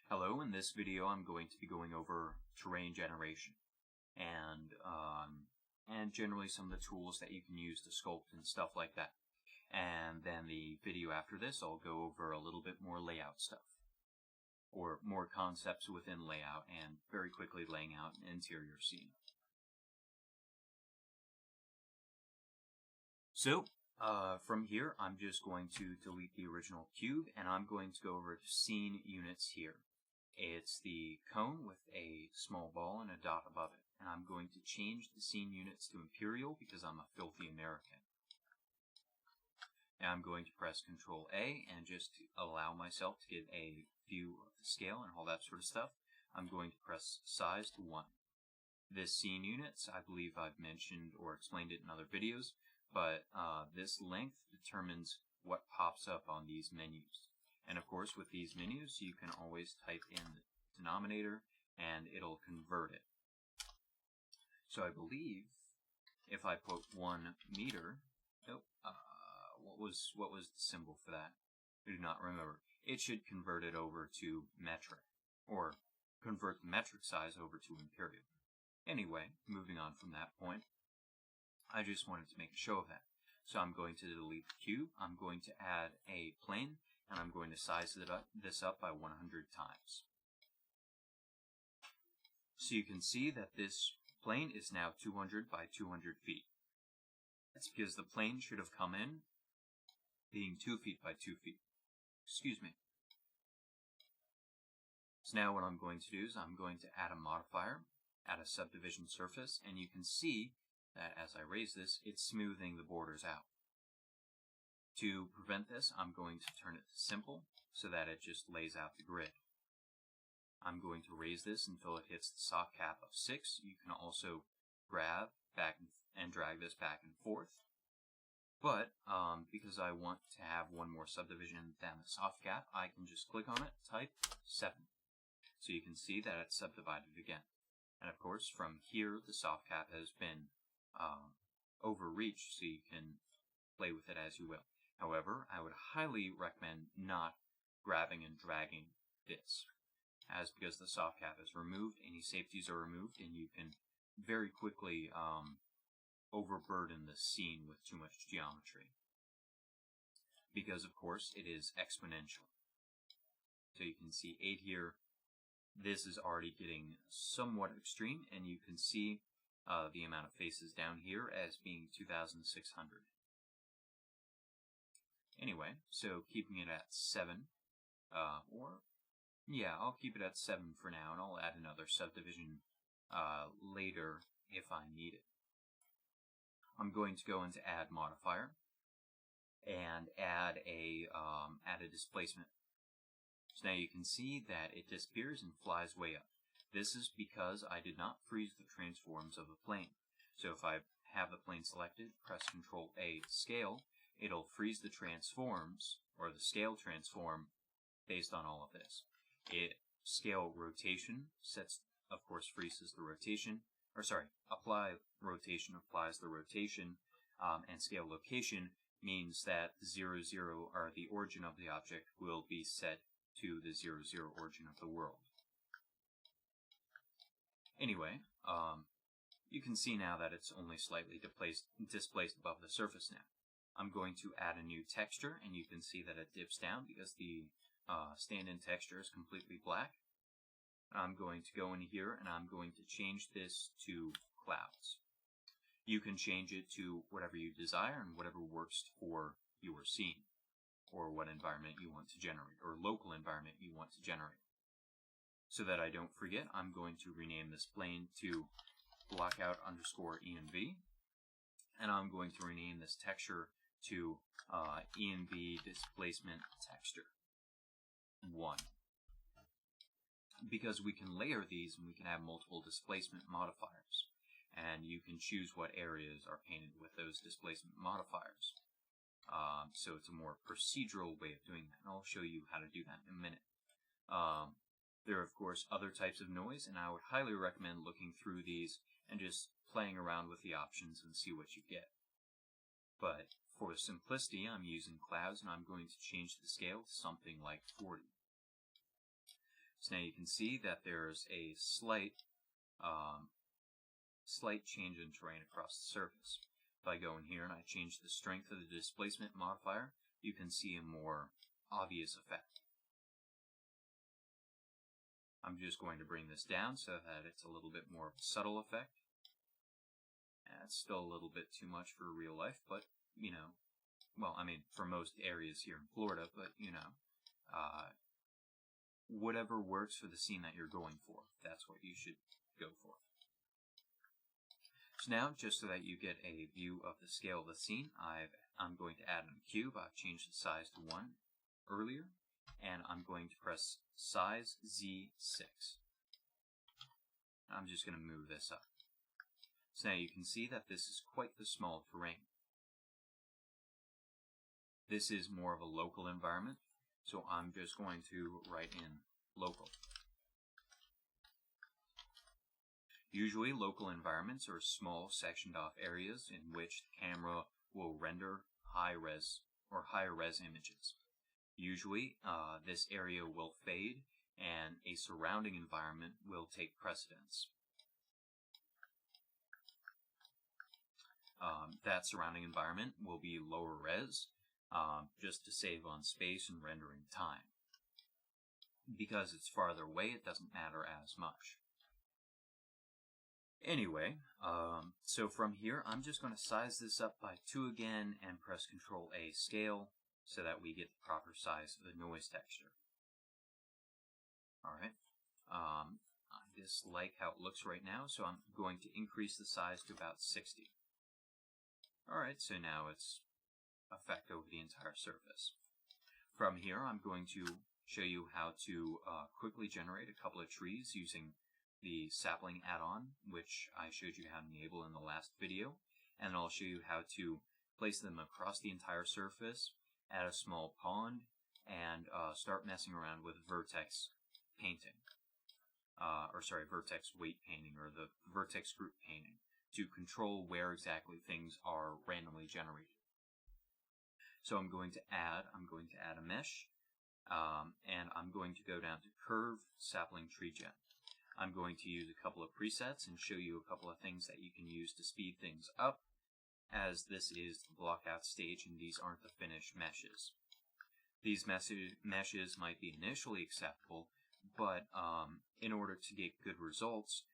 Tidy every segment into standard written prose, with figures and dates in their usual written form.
Hello, in this video I'm going to be going over terrain generation and generally some of the tools that you can use to sculpt and stuff like that. And then the video after this I'll go over a little bit more layout stuff, or more concepts within layout, and very quickly laying out an interior scene. So from here I'm just going to delete the original cube and I'm going to go over to scene units here. It's the cone with a small ball and a dot above it. And I'm going to change the scene units to imperial because I'm a filthy American. Now I'm going to press Control A and just to allow myself to get a view of the scale and all that sort of stuff, I'm going to press size to 1. This scene units, I believe I've mentioned or explained it in other videos, but this length determines what pops up on these menus. And of course, with these menus, you can always type in the denominator and it'll convert it. So I believe if I put 1 meter, what was the symbol for that? I do not remember. It should convert it over to metric, or convert the metric size over to imperial. Anyway, moving on from that point, I just wanted to make a show of that. So I'm going to delete the cube, I'm going to add a plane, and I'm going to size this up by 100 times. So you can see that this plane is now 200 by 200 feet. That's because the plane should have come in being 2 feet by 2 feet. Excuse me. So now what I'm going to do is I'm going to add a modifier, add a subdivision surface, and you can see that as I raise this, it's smoothing the borders out. To prevent this, I'm going to turn it to simple so that it just lays out the grid. I'm going to raise this until it hits the soft cap of 6. You can also grab back and drag this back and forth. But because I want to have one more subdivision than the soft cap, I can just click on it, type 7. So you can see that it's subdivided again. And of course, from here, the soft cap has been overreached, so you can play with it as you will. However, I would highly recommend not grabbing and dragging this, as because the soft cap is removed, any safeties are removed, and you can very quickly overburden the scene with too much geometry. Because, of course, it is exponential. So you can see 8 here. This is already getting somewhat extreme, and you can see the amount of faces down here as being 2,600. Anyway, so keeping it at 7, I'll keep it at 7 for now, and I'll add another subdivision later if I need it. I'm going to go into Add Modifier and add a displacement. So now you can see that it disappears and flies way up. This is because I did not freeze the transforms of the plane. So if I have the plane selected, press Control A to scale, it'll freeze the transforms, or the scale transform, based on all of this. Scale rotation sets, of course, freezes the rotation, apply rotation applies the rotation, and scale location means that the 0, 0, or the origin of the object will be set to the 0, 0 origin of the world. Anyway, you can see now that it's only slightly displaced above the surface now. I'm going to add a new texture, and you can see that it dips down because the stand-in texture is completely black. I'm going to go in here, and I'm going to change this to clouds. You can change it to whatever you desire and whatever works for your scene, or what environment you want to generate, or local environment you want to generate. So that I don't forget, I'm going to rename this plane to blockout_env, and I'm going to rename this texture to env displacement texture 1. Because we can layer these and we can have multiple displacement modifiers, and you can choose what areas are painted with those displacement modifiers. So it's a more procedural way of doing that, and I'll show you how to do that in a minute. There are, of course, other types of noise, and I would highly recommend looking through these and just playing around with the options and see what you get. But for simplicity, I'm using clouds, and I'm going to change the scale to something like 40. So now you can see that there's a slight change in terrain across the surface. If I go in here and I change the strength of the displacement modifier, you can see a more obvious effect. I'm just going to bring this down so that it's a little bit more of a subtle effect. It's still a little bit too much for real life, but, you know, well, I mean, for most areas here in Florida, but, you know, whatever works for the scene that you're going for, that's what you should go for. So now, just so that you get a view of the scale of the scene, I'm going to add in a cube. I've changed the size to 1 earlier, and I'm going to press size Z6. I'm just going to move this up. So now you can see that this is quite the small terrain. This is more of a local environment, so I'm just going to write in local. Usually local environments are small sectioned off areas in which the camera will render high-res or higher-res images. Usually this area will fade and a surrounding environment will take precedence. That surrounding environment will be lower res, just to save on space and rendering time. Because it's farther away, it doesn't matter as much. Anyway, so from here, I'm just going to size this up by 2 again and press Ctrl-A scale so that we get the proper size of the noise texture. Alright, I just like how it looks right now, so I'm going to increase the size to about 60. Alright, so now it's effect over the entire surface. From here, I'm going to show you how to quickly generate a couple of trees using the sapling add-on, which I showed you how to enable in the last video, and I'll show you how to place them across the entire surface, add a small pond, and start messing around with vertex painting. Vertex weight painting, or the vertex group painting, to control where exactly things are randomly generated. So I'm going to add a mesh, and I'm going to go down to Curve Sapling Tree Gen. I'm going to use a couple of presets and show you a couple of things that you can use to speed things up, as this is the blockout stage and these aren't the finished meshes. These meshes might be initially acceptable, but in order to get good results,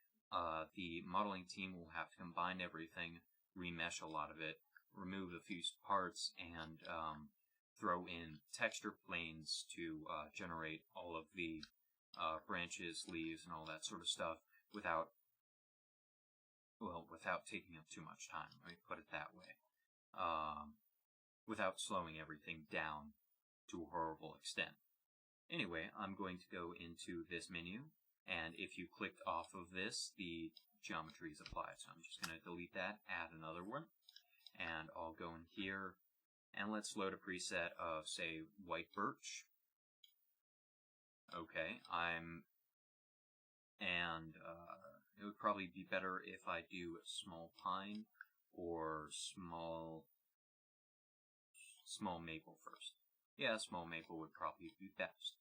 the modeling team will have to combine everything, remesh a lot of it, remove a few parts, and throw in texture planes to generate all of the branches, leaves, and all that sort of stuff without taking up too much time. Let me put it that way. Without slowing everything down to a horrible extent. Anyway, I'm going to go into this menu, and if you clicked off of this, the geometry is applied. So I'm just going to delete that, add another one, and I'll go in here, and let's load a preset of, say, white birch. Okay, it would probably be better if I do a small pine or small maple first. Yeah, small maple would probably be best.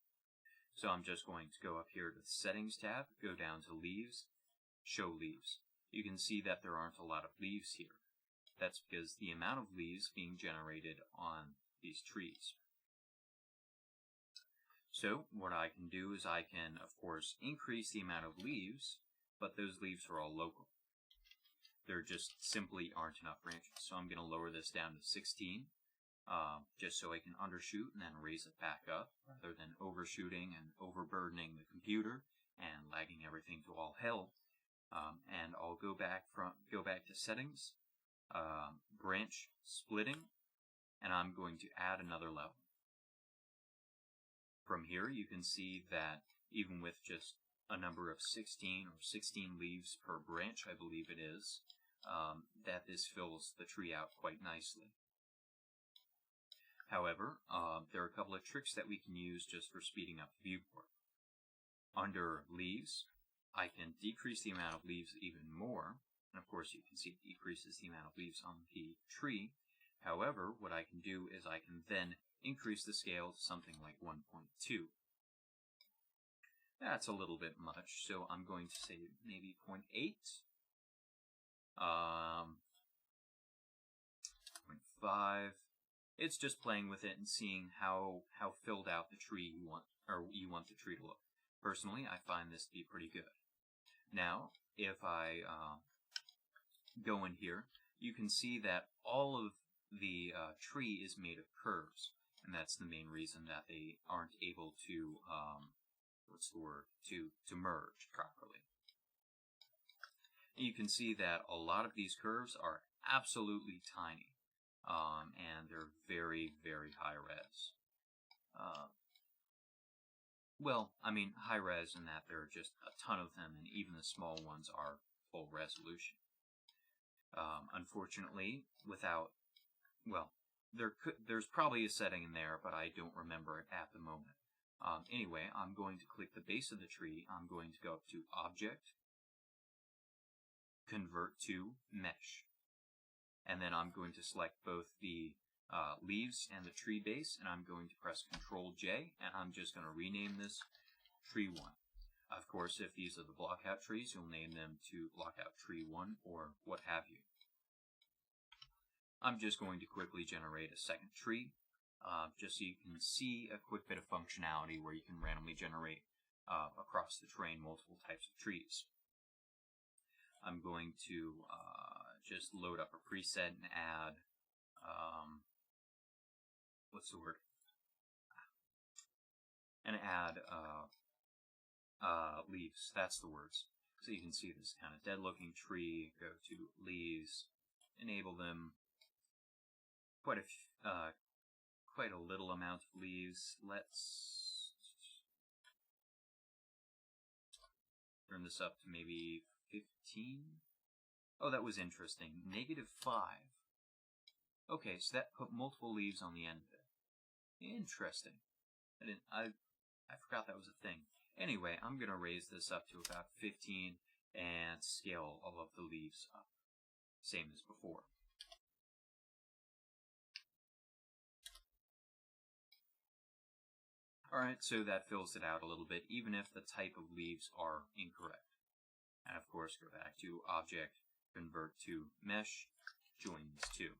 So I'm just going to go up here to the Settings tab, go down to Leaves, Show Leaves. You can see that there aren't a lot of leaves here. That's because the amount of leaves being generated on these trees. So what I can do is I can, of course, increase the amount of leaves, but those leaves are all local. There just simply aren't enough branches. So I'm going to lower this down to 16, just so I can undershoot and then raise it back up, rather than overshooting and overburdening the computer and lagging everything to all hell. And I'll go back to Settings, Branch Splitting, and I'm going to add another level. From here, you can see that even with just a number of 16 or 16 leaves per branch, I believe it is, that this fills the tree out quite nicely. However, there are a couple of tricks that we can use just for speeding up the viewport. Under Leaves, I can decrease the amount of leaves even more, and of course you can see it decreases the amount of leaves on the tree. However, what I can do is I can then increase the scale to something like 1.2. That's a little bit much, so I'm going to say maybe 0.8. 0.5. It's just playing with it and seeing how filled out the tree you want, or you want the tree to look. Personally, I find this to be pretty good. Now, if I go in here, you can see that all of the tree is made of curves, and that's the main reason that they aren't able to, to merge properly. And you can see that a lot of these curves are absolutely tiny, and they're very, very high res. Well, I mean high res in that there are just a ton of them, and even the small ones are full resolution. Unfortunately, there's probably a setting in there, but I don't remember it at the moment. Anyway, I'm going to click the base of the tree. I'm going to go up to Object, Convert to Mesh. And then I'm going to select both the leaves and the tree base, and I'm going to press Ctrl-J, and I'm just going to rename this Tree 1. Of course, if these are the blockout trees, you'll name them to Blockout Tree 1 or what have you. I'm just going to quickly generate a second tree, just so you can see a quick bit of functionality where you can randomly generate across the terrain multiple types of trees. I'm going to just load up a preset and add, leaves. That's the words. So you can see this kind of dead-looking tree. Go to leaves, enable them. Quite a little amount of leaves. Let's turn this up to maybe 15. Oh, that was interesting. -5. Okay, so that put multiple leaves on the end of it. Interesting. I forgot that was a thing. Anyway, I'm going to raise this up to about 15 and scale all of the leaves up. Same as before. Alright, so that fills it out a little bit, even if the type of leaves are incorrect. And of course, go back to Object, Convert to Mesh, join these two.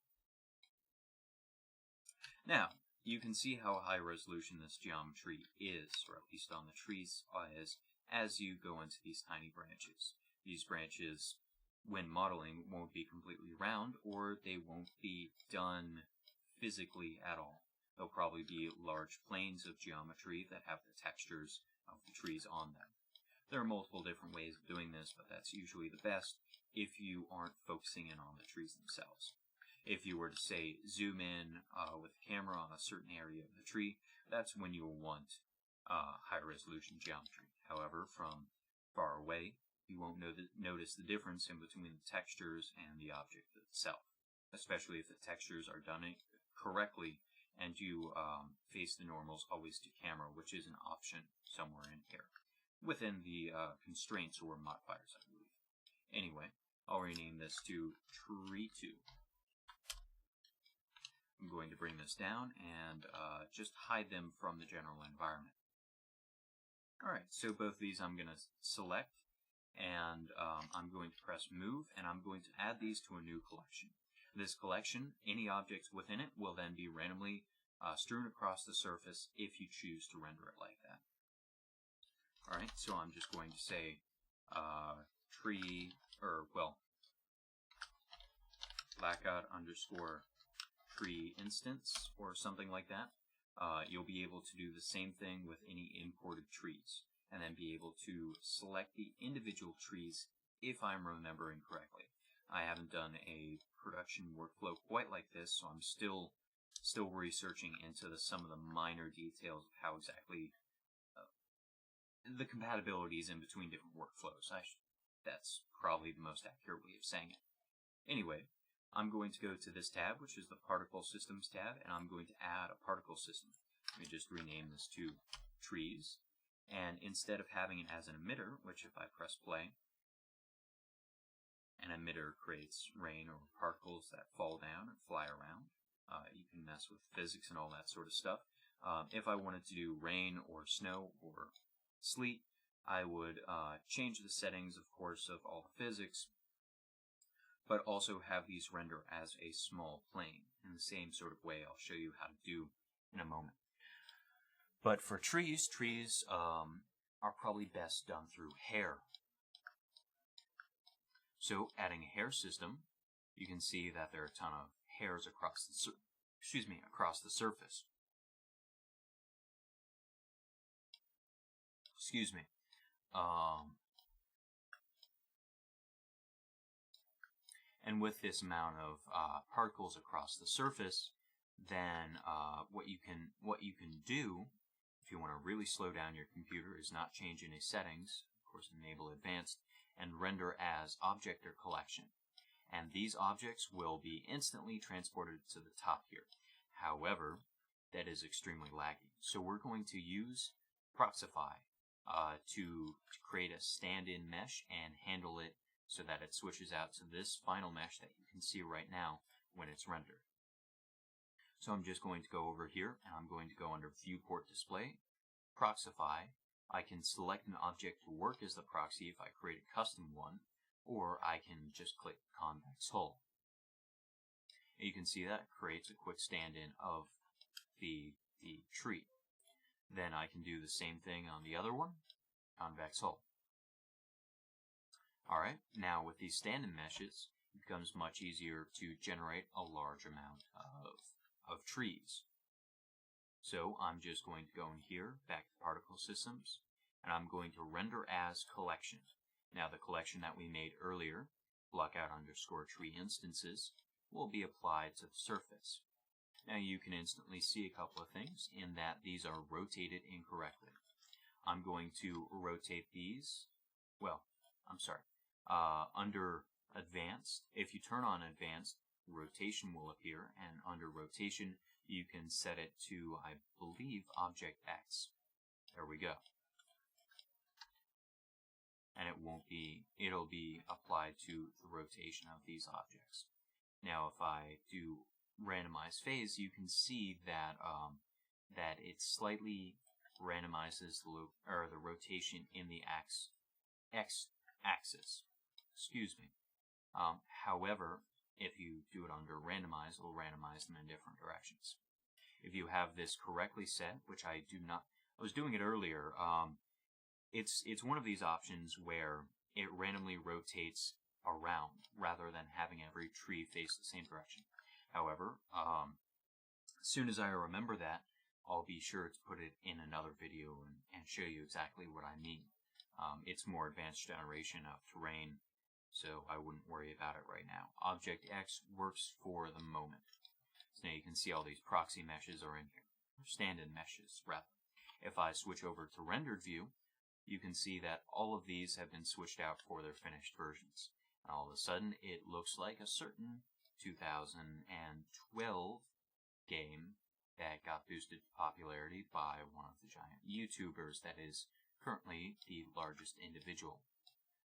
Now, you can see how high resolution this geometry is, or at least on the trees is, as you go into these tiny branches. These branches, when modeling, won't be completely round, or they won't be done physically at all. There'll probably be large planes of geometry that have the textures of the trees on them. There are multiple different ways of doing this, but that's usually the best if you aren't focusing in on the trees themselves. If you were to, say, zoom in with a camera on a certain area of the tree, that's when you'll want high-resolution geometry. However, from far away, you won't notice the difference in between the textures and the object itself, especially if the textures are done correctly and you face the normals always to camera, which is an option somewhere in here, within the constraints or modifiers, I believe. Anyway, I'll rename this to Tree 2. I'm going to bring this down and just hide them from the general environment. Alright, so both of these I'm going to select, and I'm going to press Move, and I'm going to add these to a new collection. This collection, any objects within it will then be randomly strewn across the surface if you choose to render it like that. Alright, so I'm just going to say blackout underscore tree instance or something like that. You'll be able to do the same thing with any imported trees, and then be able to select the individual trees if I'm remembering correctly. I haven't done a production workflow quite like this, so I'm still researching into some of the minor details of how exactly the compatibilities in between different workflows. That's probably the most accurate way of saying it. Anyway, I'm going to go to this tab, which is the Particle Systems tab, and I'm going to add a particle system. Let me just rename this to Trees, and instead of having it as an emitter, which if I press play, an emitter creates rain or particles that fall down or fly around. You can mess with physics and all that sort of stuff. If I wanted to do rain or snow or sleet, I would change the settings, of course, of all the physics, but also have these render as a small plane in the same sort of way I'll show you how to do in a moment. But for trees are probably best done through hair. So adding a hair system, you can see that there are a ton of hairs across the across the surface. Excuse me. And with this amount of particles across the surface, then what you can do, if you want to really slow down your computer, is not change any settings. Of course, enable advanced and render as object or collection. And these objects will be instantly transported to the top here. However, that is extremely laggy. So we're going to use Proxify to create a stand-in mesh and handle it so that it switches out to this final mesh that you can see right now when it's rendered. So I'm just going to go over here and I'm going to go under Viewport Display, Proxify. I can select an object to work as the proxy if I create a custom one, or I can just click Convex Hull. And you can see that it creates a quick stand-in of the tree. Then I can do the same thing on the other one, Convex Hull. Alright, now with these stand-in meshes, it becomes much easier to generate a large amount of trees. So I'm just going to go in here, back to Particle Systems, and I'm going to render as collection. Now the collection that we made earlier, blockout_tree instances, will be applied to the surface. Now you can instantly see a couple of things in that these are rotated incorrectly. I'm going to rotate these, under Advanced. If you turn on Advanced, rotation will appear, and under rotation you can set it to, I believe, Object X. There we go. And it'll be applied to the rotation of these objects. Now if I do randomize phase, you can see that that it slightly randomizes the rotation in the x-axis. Excuse me. However, if you do it under randomize, it will randomize them in different directions. If you have this correctly set, which I was doing it earlier, it's one of these options where it randomly rotates around rather than having every tree face the same direction. However, as soon as I remember that, I'll be sure to put it in another video and show you exactly what I mean. It's more advanced generation of terrain, so I wouldn't worry about it right now. Object X works for the moment. So now you can see all these proxy meshes are in here, or stand-in meshes, rather. If I switch over to rendered view, you can see that all of these have been switched out for their finished versions. And all of a sudden, it looks like a certain 2012 game that got boosted to popularity by one of the giant YouTubers that is currently the largest individual.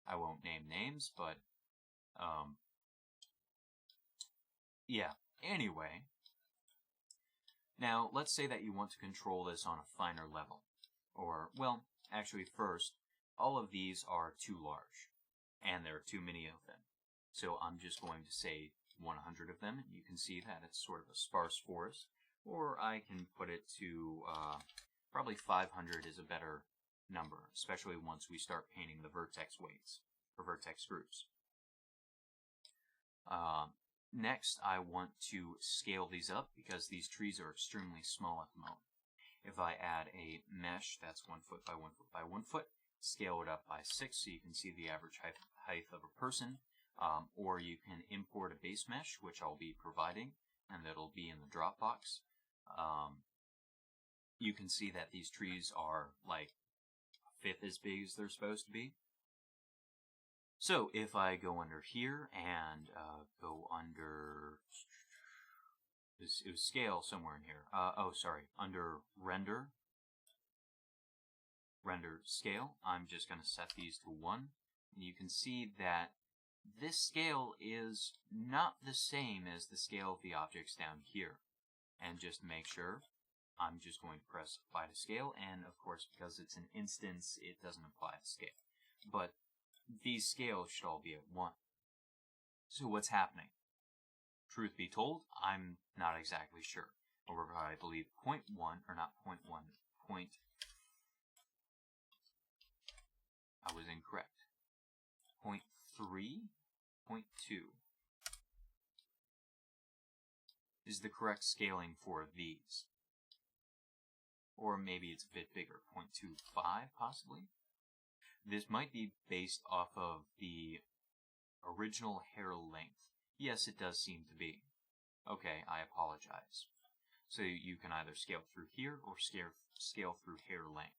I won't name names, but yeah. Anyway, now let's say that you want to control this on a finer level. Or, well, actually first, all of these are too large, and there are too many of them. So I'm just going to say 100 of them, and you can see that it's sort of a sparse forest. Or I can put it to, probably 500 is a better number, especially once we start painting the vertex weights, or vertex groups. Next, I want to scale these up because these trees are extremely small at the moment. If I add a mesh that's 1 foot by 1 foot by 1 foot, scale it up by 6 so you can see the average height of a person, or you can import a base mesh, which I'll be providing, and that'll be in the Dropbox. You can see that these trees are like a fifth as big as they're supposed to be. So if I go under here and go under, it was scale somewhere in here. Under render scale, I'm just going to set these to 1. And you can see that this scale is not the same as the scale of the objects down here. And just to make sure, I'm just going to press apply to scale, and of course, because it's an instance, it doesn't apply to scale. But these scales should all be at 1. So what's happening? Truth be told, I'm not exactly sure. However, I believe 0.1, or not 0.1, I was incorrect. 0.3, 0.2 is the correct scaling for these. Or maybe it's a bit bigger, 0.25 possibly. This might be based off of the original hair length. Yes, it does seem to be. Okay, I apologize. So you can either scale through here or scale through hair length.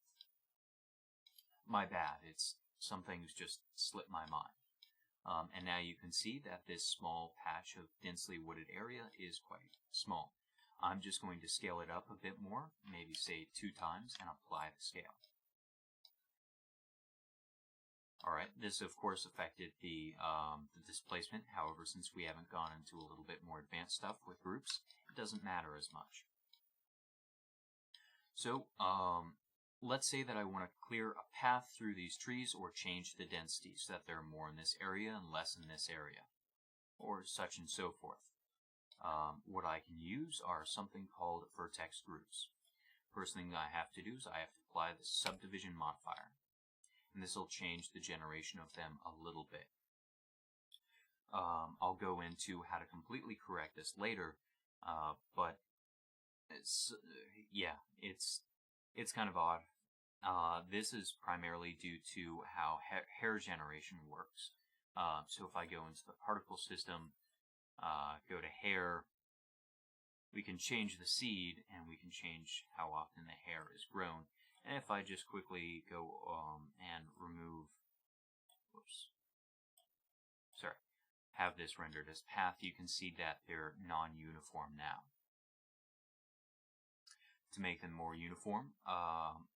My bad, something's just slipped my mind. And now you can see that this small patch of densely wooded area is quite small. I'm just going to scale it up a bit more, maybe say 2 times, and apply the scale. Alright, this of course affected the displacement. However, since we haven't gone into a little bit more advanced stuff with groups, it doesn't matter as much. So, let's say that I want to clear a path through these trees or change the density so that there are more in this area and less in this area, or such and so forth. What I can use are something called vertex groups. First thing I have to do is I have to apply the subdivision modifier. And this will change the generation of them a little bit. I'll go into how to completely correct this later, but it's kind of odd. This is primarily due to how hair generation works. So if I go into the particle system, go to hair, we can change the seed, and we can change how often the hair is grown. And if I just quickly go and remove, have this rendered as path, you can see that they're non-uniform now. To make them more uniform,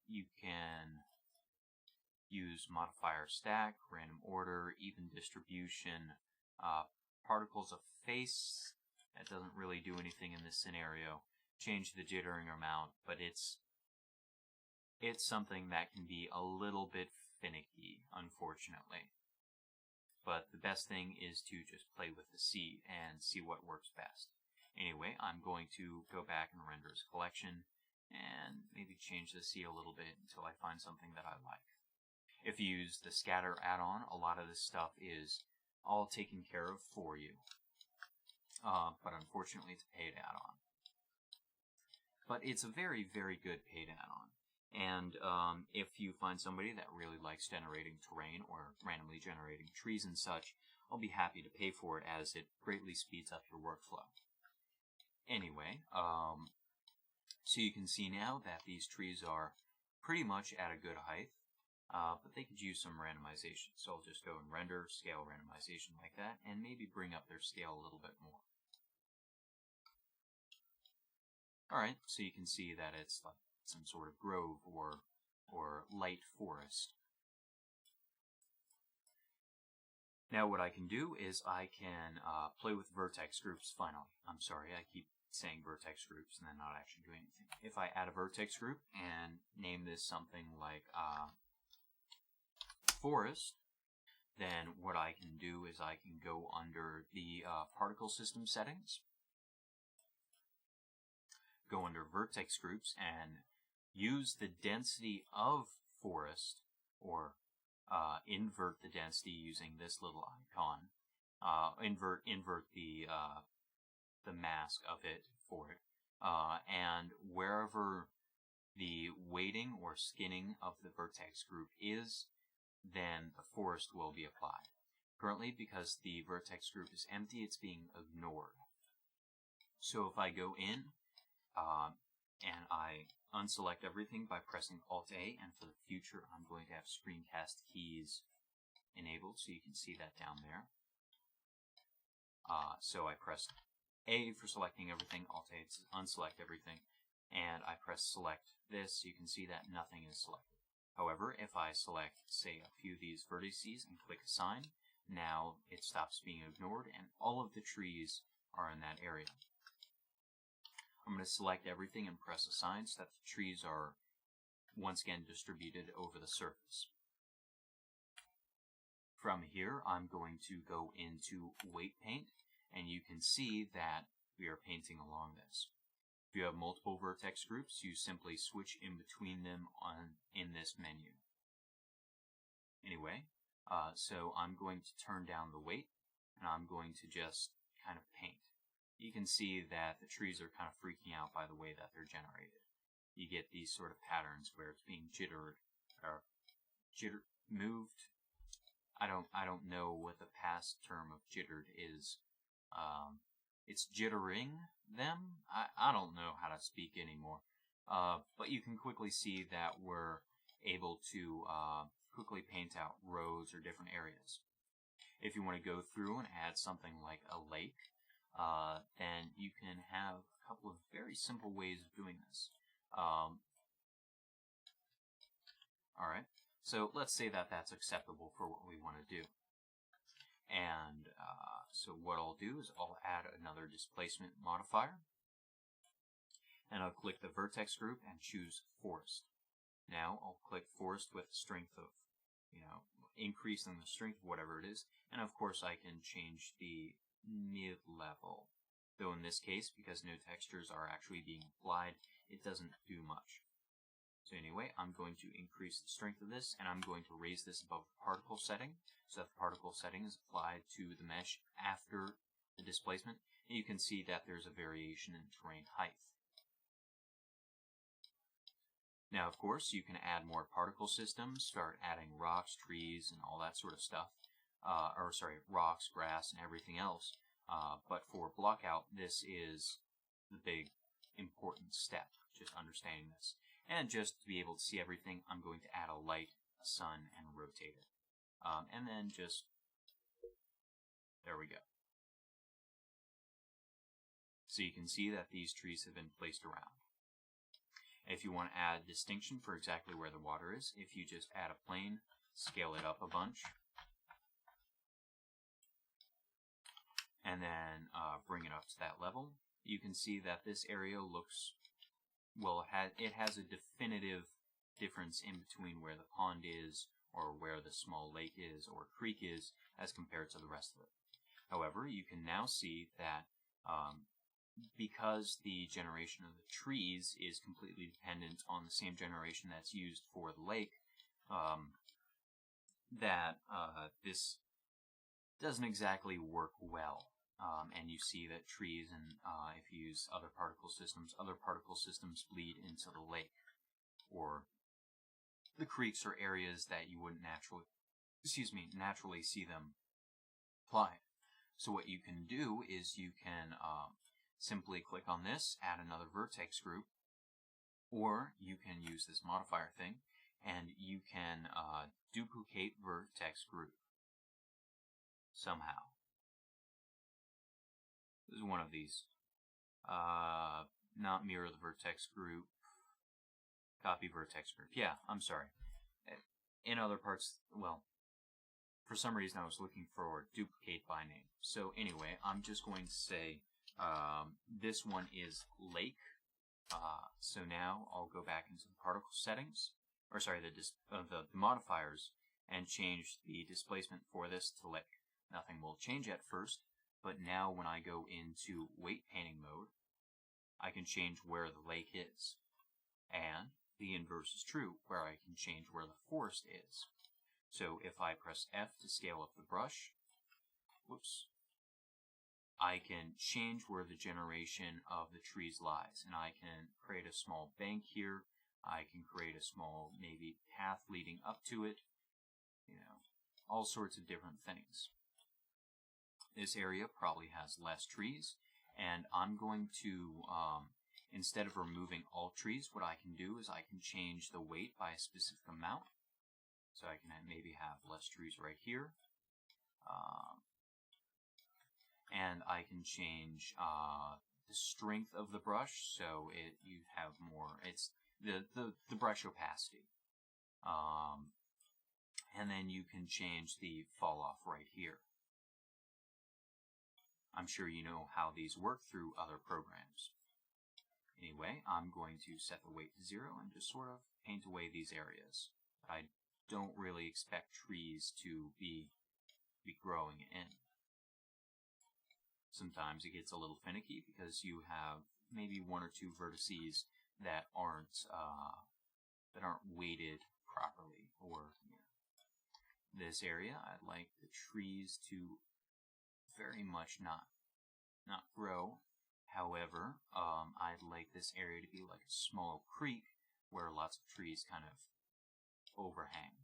you can use modifier stack, random order, even distribution, particles of face. That doesn't really do anything in this scenario. Change the jittering amount, but it's something that can be a little bit finicky, unfortunately. But the best thing is to just play with the seed and see what works best. Anyway, I'm going to go back and render as collection, and maybe change the seed a little bit until I find something that I like. If you use the scatter add-on, a lot of this stuff is all taken care of for you. But unfortunately, it's a paid add-on. But it's a very, very good paid add-on. And if you find somebody that really likes generating terrain or randomly generating trees and such, I'll be happy to pay for it, as it greatly speeds up your workflow. Anyway, so you can see now that these trees are pretty much at a good height, but they could use some randomization. So I'll just go and render, scale randomization like that, and maybe bring up their scale a little bit more. Alright, so you can see that it's like some sort of grove or light forest. Now what I can do is I can play with vertex groups finally. I'm sorry, I keep saying vertex groups and then not actually doing anything. If I add a vertex group and name this something like forest, then what I can do is I can go under the particle system settings, go under vertex groups, and use the density of forest, or invert the density using this little icon. Invert the mask of it for it, and wherever the weighting or skinning of the vertex group is, then the forest will be applied. Currently, because the vertex group is empty, it's being ignored. So if I go in and I unselect everything by pressing Alt-A, and for the future I'm going to have screencast keys enabled, so you can see that down there. So I press A for selecting everything, Alt-A to unselect everything, and I press select this, you can see that nothing is selected. However, if I select, say, a few of these vertices and click assign, now it stops being ignored and all of the trees are in that area. I'm going to select everything and press assign so that the trees are once again distributed over the surface. From here, I'm going to go into weight paint, and you can see that we are painting along this. If you have multiple vertex groups, you simply switch in between them in this menu. Anyway, so I'm going to turn down the weight, and I'm going to just kind of paint. You can see that the trees are kind of freaking out by the way that they're generated. You get these sort of patterns where it's being jittered or moved. I don't know what the past term of jittered is. It's jittering them. I don't know how to speak anymore. But you can quickly see that we're able to quickly paint out rows or different areas. If you want to go through and add something like a lake, then you can have a couple of very simple ways of doing this. Alright, so let's say that that's acceptable for what we want to do. And so what I'll do is I'll add another displacement modifier, and I'll click the vertex group and choose forest. Now I'll click forest with strength of, increasing the strength of whatever it is, and of course I can change the mid-level. Though in this case, because no textures are actually being applied, it doesn't do much. So anyway, I'm going to increase the strength of this, and I'm going to raise this above the particle setting, so that the particle setting is applied to the mesh after the displacement. And you can see that there's a variation in terrain height. Now, of course, you can add more particle systems, start adding rocks, trees, and all that sort of stuff. Rocks, grass, and everything else. But for blockout, this is the big important step, just understanding this. And just to be able to see everything, I'm going to add a light, a sun, and rotate it. And then just, there we go. So you can see that these trees have been placed around. If you want to add distinction for exactly where the water is, if you just add a plane, scale it up a bunch, and then bring it up to that level, you can see that this area looks, well, it has a definitive difference in between where the pond is, or where the small lake is, or creek is, as compared to the rest of it. However, you can now see that because the generation of the trees is completely dependent on the same generation that's used for the lake, this doesn't exactly work well. And you see that trees, and if you use other particle systems bleed into the lake, or the creeks or areas that you wouldn't naturally see them apply. So what you can do is you can simply click on this, add another vertex group, or you can use this modifier thing, and you can duplicate vertex group somehow. This is one of these. Not mirror the vertex group. Copy vertex group. Yeah, I'm sorry. In other parts, well, for some reason I was looking for duplicate by name. So anyway, I'm just going to say this one is lake. So now I'll go back into the particle settings, or sorry, the modifiers, and change the displacement for this to lake. Nothing will change at first, but now when I go into weight painting mode, I can change where the lake is. And the inverse is true, where I can change where the forest is. So if I press F to scale up the brush, I can change where the generation of the trees lies. And I can create a small bank here. I can create a small, maybe, path leading up to it. All sorts of different things. This area probably has less trees, and I'm going to, instead of removing all trees, what I can do is I can change the weight by a specific amount. So I can maybe have less trees right here. And I can change the strength of the brush, so you have more, it's the brush opacity. And then you can change the fall off right here. I'm sure you know how these work through other programs. Anyway, I'm going to set the weight to 0 and just sort of paint away these areas. I don't really expect trees to be growing in. Sometimes it gets a little finicky because you have maybe one or two vertices that aren't weighted properly. Or this area, I'd like the trees to very much not grow. However, I'd like this area to be like a small creek where lots of trees kind of overhang.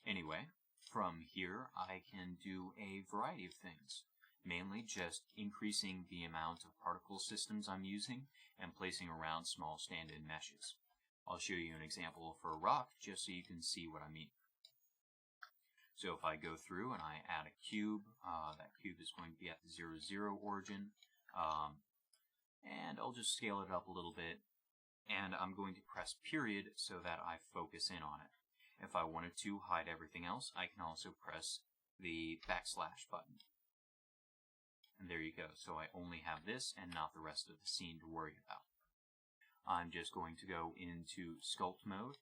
Anyway, from here I can do a variety of things, mainly just increasing the amount of particle systems I'm using and placing around small stand-in meshes. I'll show you an example for a rock just so you can see what I mean. So if I go through and I add a cube, that cube is going to be at the 0, 0 origin, and I'll just scale it up a little bit, and I'm going to press period so that I focus in on it. If I wanted to hide everything else, I can also press the backslash button. And there you go. So I only have this and not the rest of the scene to worry about. I'm just going to go into sculpt mode.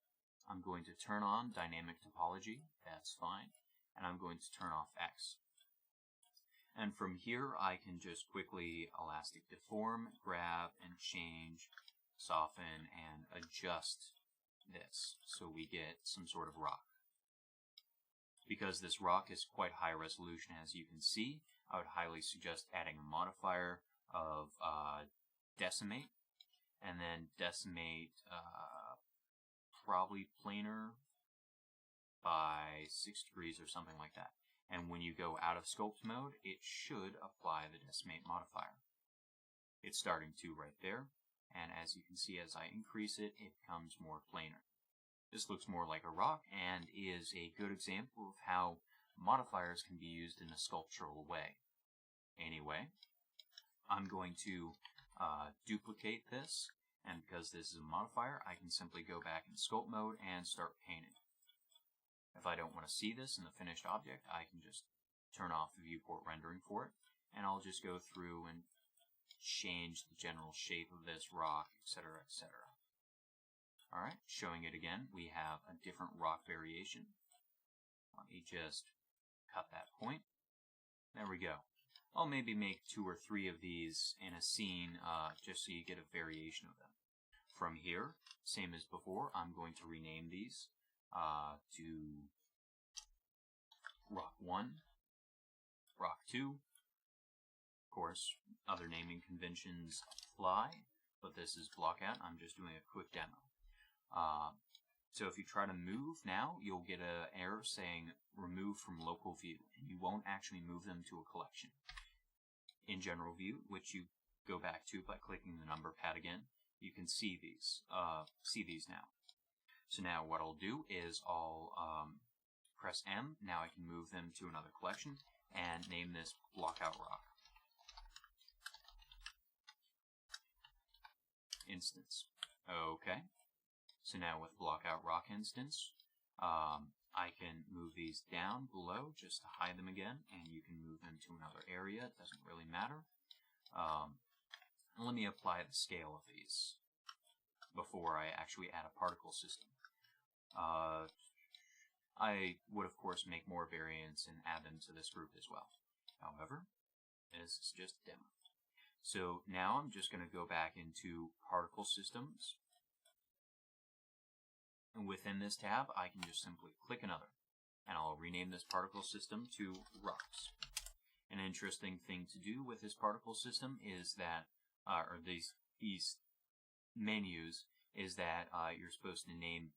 I'm going to turn on dynamic topology. That's fine. And I'm going to turn off X. And from here, I can just quickly elastic deform, grab, and change, soften, and adjust this so we get some sort of rock. Because this rock is quite high resolution, as you can see, I would highly suggest adding a modifier of decimate, and then decimate probably planar by 6 degrees or something like that. And when you go out of sculpt mode, it should apply the decimate modifier. It's starting to right there, and as you can see, as I increase it, it becomes more planar. This looks more like a rock and is a good example of how modifiers can be used in a sculptural way. Anyway, I'm going to duplicate this, and because this is a modifier, I can simply go back in sculpt mode and start painting. If I don't want to see this in the finished object, I can just turn off the viewport rendering for it, and I'll just go through and change the general shape of this rock, etc., etc. Alright, showing it again, we have a different rock variation. Let me just cut that point. There we go. I'll maybe make 2 or 3 of these in a scene just so you get a variation of them. From here, same as before, I'm going to rename these to Rock 1, Rock 2. Of course, other naming conventions apply, but this is blockout. I'm just doing a quick demo. So if you try to move now, you'll get an error saying remove from local view, and you won't actually move them to a collection. In general view, which you go back to by clicking the number pad again, you can see these now. So now what I'll do is I'll press M. Now I can move them to another collection and name this blockout rock. Instance. Okay. So now with blockout rock instance, I can move these down below just to hide them again, and you can move them to another area. It doesn't really matter. Let me apply the scale of these before I actually add a particle system. I would, of course, make more variants and add them to this group as well. However, this is just a demo. So now I'm just going to go back into particle systems. And within this tab, I can just simply click another, and I'll rename this particle system to rocks. An interesting thing to do with this particle system is that, or these menus, is that you're supposed to name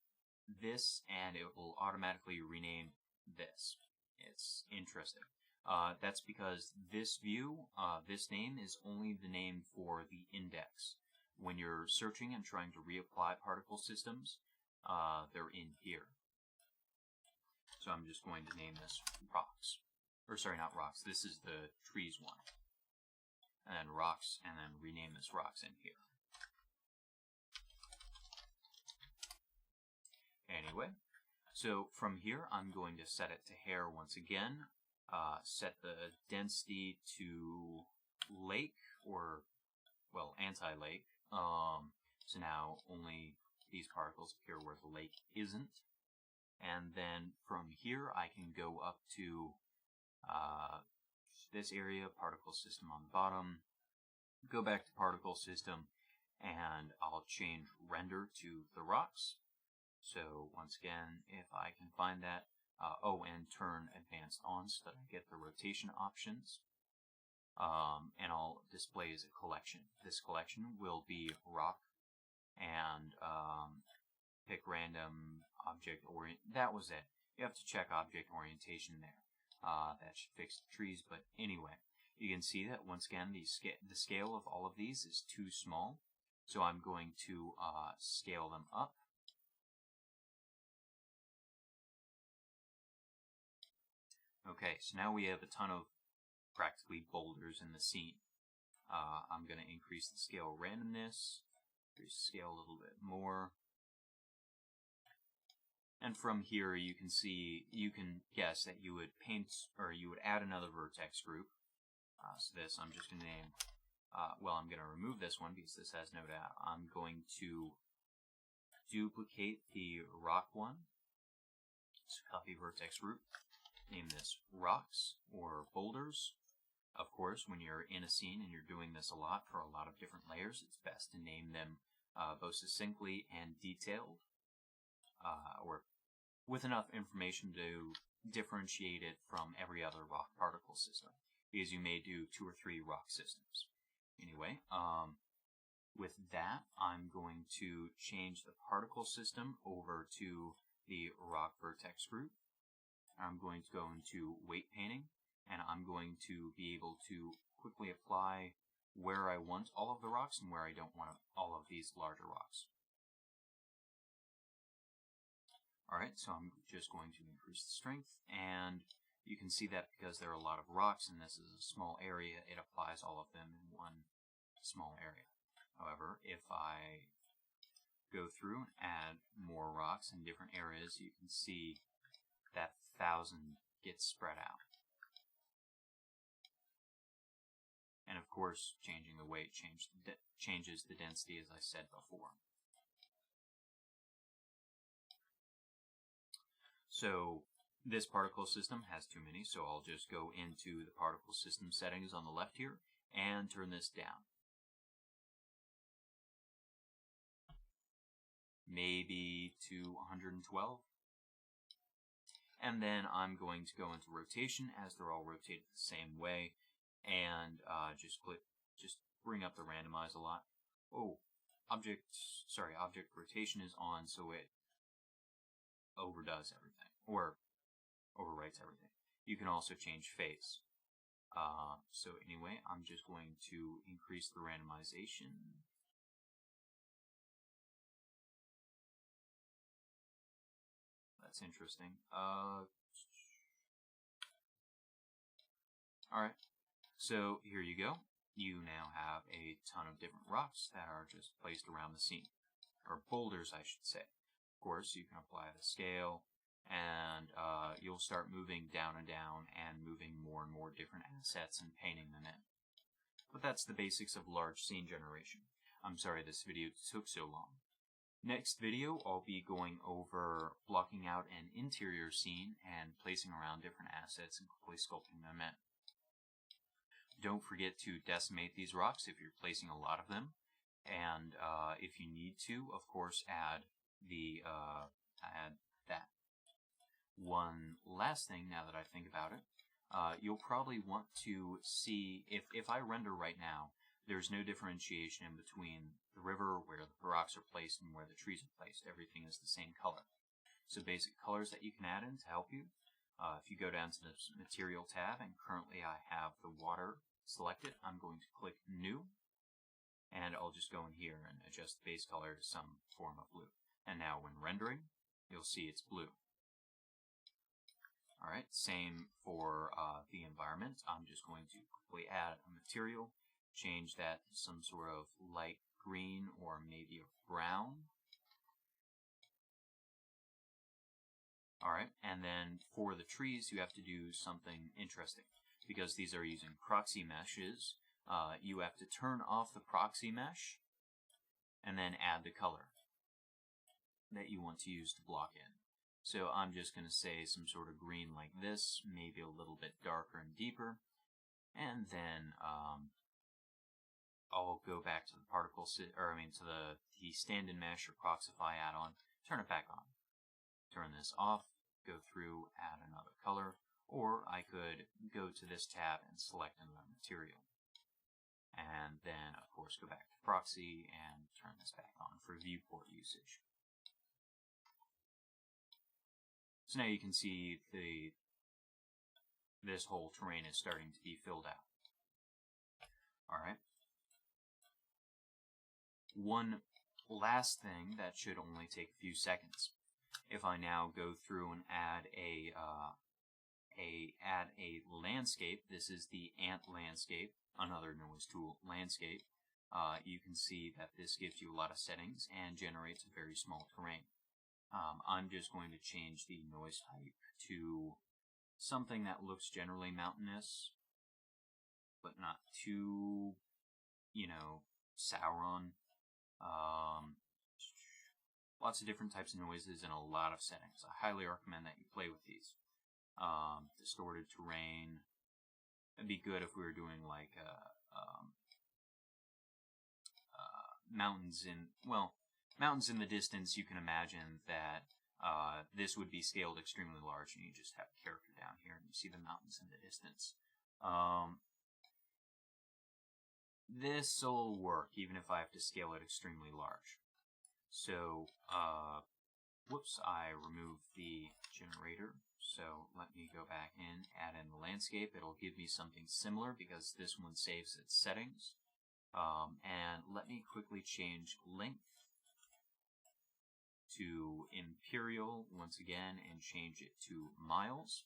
this, and it will automatically rename this. It's interesting. That's because this view, this name is only the name for the index. When you're searching and trying to reapply particle systems, they're in here. So I'm just going to name this rocks. Or sorry, not rocks. This is the trees one. And then rocks, and then rename this rocks in here. Anyway, so from here I'm going to set it to hair once again. set the density to lake, or, well, anti-lake. So now only these particles appear where the lake isn't. And then from here I can go up to this area, particle system on the bottom, go back to particle system, and I'll change render to the rocks. So once again, if I can find that, and turn advanced on so that I get the rotation options. And I'll display as a collection. This collection will be rock and pick random object orient. That was it. You have to check object orientation there. That should fix the trees, but anyway, you can see that once again the scale of all of these is too small, so I'm going to scale them up. Okay, so now we have a ton of practically boulders in the scene. I'm going to increase the scale randomness, increase the scale a little bit more. And from here you can see, you can guess that you would paint, or you would add another vertex group. So this I'm just going to name, I'm going to remove this one because this has no data. I'm going to duplicate the rock one. So copy vertex group, name this rocks or boulders. Of course, when you're in a scene and you're doing this a lot for a lot of different layers, it's best to name them both succinctly and detailed, or with enough information to differentiate it from every other rock particle system, because you may do 2 or 3 rock systems. Anyway, with that, I'm going to change the particle system over to the rock vertex group. I'm going to go into weight painting, and I'm going to be able to quickly apply where I want all of the rocks and where I don't want all of these larger rocks. Alright, so I'm just going to increase the strength, and you can see that because there are a lot of rocks and this is a small area, it applies all of them in one small area. However, if I go through and add more rocks in different areas, you can see that 1,000 gets spread out. And of course, changing the weight changes the density, as I said before. So this particle system has too many, so I'll just go into the particle system settings on the left here and turn this down. Maybe to 112. And then I'm going to go into rotation, as they're all rotated the same way, and just bring up the randomize a lot. Oh, object rotation is on, so it overdoes everything, or overwrites everything. You can also change phase. So anyway, I'm just going to increase the randomization. That's interesting. Alright, so here you go. You now have a ton of different rocks that are just placed around the scene. Or boulders, I should say. Of course, you can apply the scale, and you'll start moving down and down, and moving more and more different assets and painting them in. But that's the basics of large scene generation. I'm sorry this video took so long. Next video, I'll be going over blocking out an interior scene and placing around different assets and quickly sculpting them in. Don't forget to decimate these rocks if you're placing a lot of them, and if you need to, of course, add that. One last thing, now that I think about it, you'll probably want to see, if I render right now, there's no differentiation in between the river, where the rocks are placed, and where the trees are placed. Everything is the same color. So basic colors that you can add in to help you. If you go down to the Material tab, and currently I have the water selected, I'm going to click New, and I'll just go in here and adjust the base color to some form of blue. And now when rendering, you'll see it's blue. Alright, same for the environment. I'm just going to quickly add a material, change that to some sort of light green or maybe a brown. Alright, and And then for the trees, you have to do something interesting. Because these are using proxy meshes, you have to turn off the proxy mesh and then add the color that you want to use to block in. So I'm just going to say some sort of green like this, maybe a little bit darker and deeper. And then I'll go back to the to the stand-in mesh or Proxify add-on, turn it back on. Turn this off, go through, add another color, or I could go to this tab and select another material. And then, of course, go back to Proxy and turn this back on for viewport usage. So now you can see this whole terrain is starting to be filled out. Alright. One last thing that should only take a few seconds. If I now go through and add a landscape, this is the ant landscape, another noise tool landscape. You can see that this gives you a lot of settings and generates a very small terrain. I'm just going to change the noise type to something that looks generally mountainous, but not too, sour on. Lots of different types of noises and a lot of settings. I highly recommend that you play with these. Distorted terrain. It'd be good if we were doing like mountains in the distance. You can imagine that this would be scaled extremely large, and you just have a character down here, and you see the mountains in the distance. This will work even if I have to scale it extremely large. So, whoops, I removed the generator. So let me go back in, add in the landscape. It'll give me something similar because this one saves its settings. And let me quickly change length to imperial once again and change it to miles.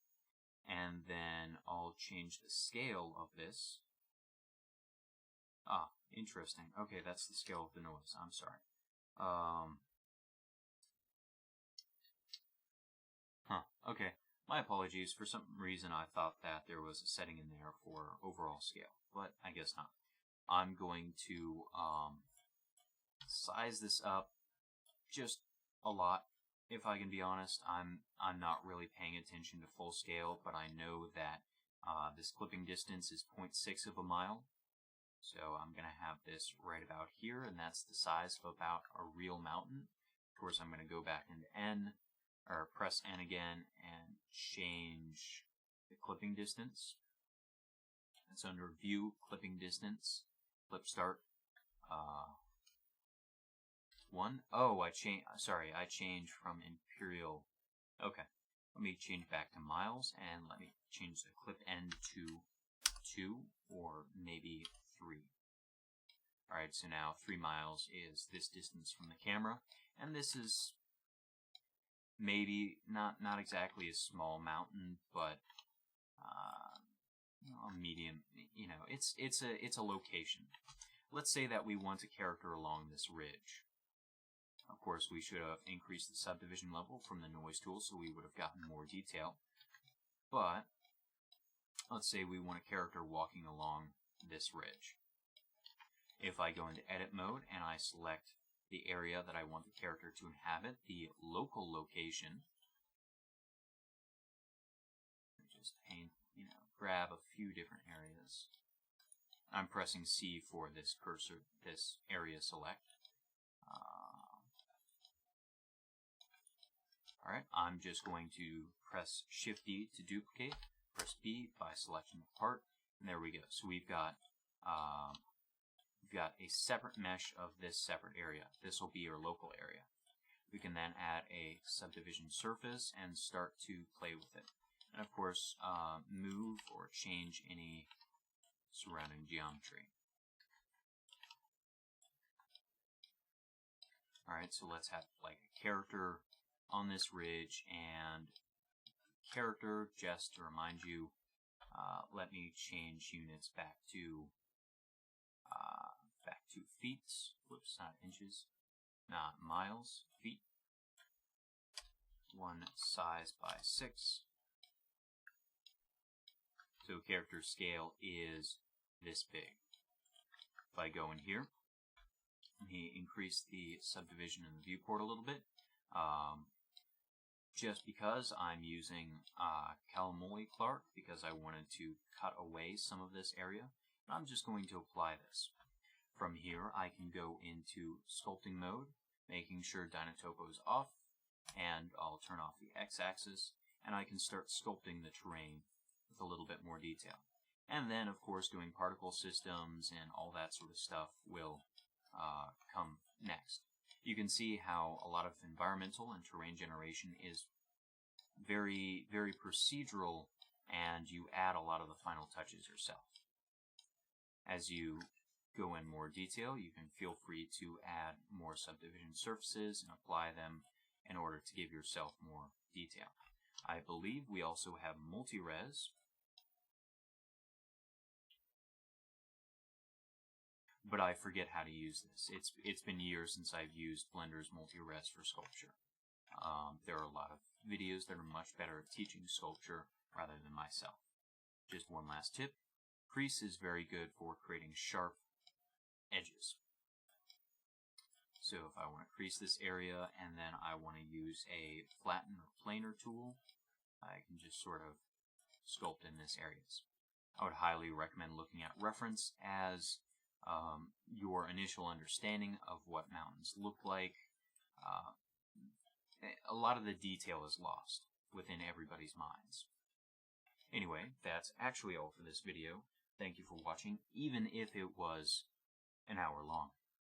And then I'll change the scale of this. Ah, interesting. Okay, that's the scale of the noise. I'm sorry. Okay. My apologies. For some reason, I thought that there was a setting in there for overall scale, but I guess not. I'm going to size this up just a lot. If I can be honest, I'm not really paying attention to full scale, but I know that this clipping distance is 0.6 of a mile. So I'm going to have this right about here, and that's the size of about a real mountain. Of course, I'm going to go back into N, or press N again, and change the clipping distance. It's under View, Clipping Distance, Clip Start. 1. Oh, I changed from imperial. Okay, let me change back to miles, and let me change the clip end to 2, or maybe 3. Alright, so now 3 miles is this distance from the camera, and this is maybe not exactly a small mountain, but a medium. It's a location. Let's say that we want a character along this ridge. Of course, we should have increased the subdivision level from the noise tool, so we would have gotten more detail. But let's say we want a character walking along this ridge. If I go into edit mode and I select the area that I want the character to inhabit, the local location, just grab a few different areas. I'm pressing C for this cursor, this area select. Alright, I'm just going to press Shift D to duplicate, press B by selection of part, and there we go. So we've got a separate mesh of this separate area. This will be your local area. We can then add a subdivision surface and start to play with it. And of course, move or change any surrounding geometry. Alright, so let's have like a character on this ridge, and character, just to remind you, let me change units back to feet. Whoops, not inches, not miles, feet. one size by 6. So character scale is this big. If I go in here, let me increase the subdivision in the viewport a little bit. Just because I'm using Calmole Clark, because I wanted to cut away some of this area, I'm just going to apply this. From here, I can go into sculpting mode, making sure Dynatopo is off, and I'll turn off the x-axis, and I can start sculpting the terrain with a little bit more detail. And then, of course, doing particle systems and all that sort of stuff will come next. You can see how a lot of environmental and terrain generation is very, very procedural, and you add a lot of the final touches yourself. As you go in more detail, you can feel free to add more subdivision surfaces and apply them in order to give yourself more detail. I believe we also have multi-res, but I forget how to use this. It's been years since I've used Blender's multi-res for sculpture. There are a lot of videos that are much better at teaching sculpture rather than myself. Just one last tip. Crease is very good for creating sharp edges. So if I want to crease this area and then I want to use a flatten or planer tool, I can just sort of sculpt in this areas. I would highly recommend looking at reference as your initial understanding of what mountains look like. A lot of the detail is lost within everybody's minds. Anyway, that's actually all for this video. Thank you for watching, even if it was an hour long.